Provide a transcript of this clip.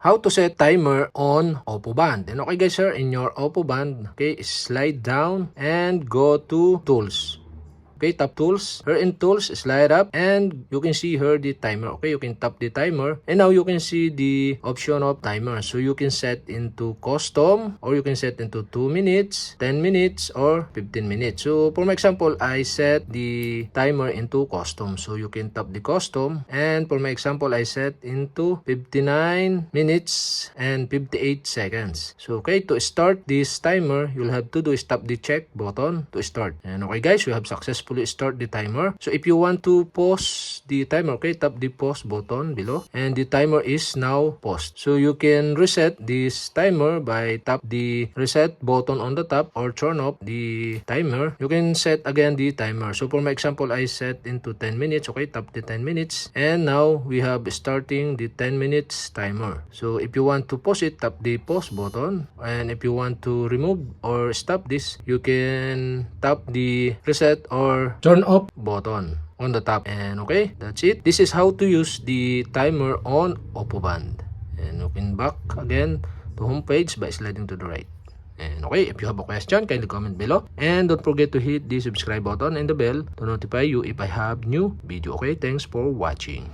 how to set timer on OPPO Band. And okay guys, sir, in your OPPO Band, okay, slide down and go to Tools. Okay, tap Tools. Here in Tools, slide up and you can see here the timer. Okay, you can tap the timer and now you can see the option of timer. So you can set into custom or you can set into 2 minutes, 10 minutes, or 15 minutes. So for my example, I set the timer into custom. So you can tap the custom and for my example, I set into 59 minutes and 58 seconds. So okay, to start this timer, you'll have to do is tap the check button to start. And okay guys, we have successfully start the timer. So if you want to pause the timer, okay, tap the pause button below and the timer is now paused. So you can reset this timer by tap the reset button on the top or turn off the timer. You can set again the timer. So for my example, I set into 10 minutes. Okay, tap the 10 minutes and now we have starting the 10 minutes timer. So if you want to pause it, tap the pause button, and if you want to remove or stop this, you can tap the reset or turn off button on the top. And okay, that's it. This is how to use the timer on OPPO Band. And you can back again to home page by sliding to the right. And okay, if you have a question, kindly comment below. And don't forget to hit the subscribe button and the bell to notify you if I have new video. Okay, thanks for watching.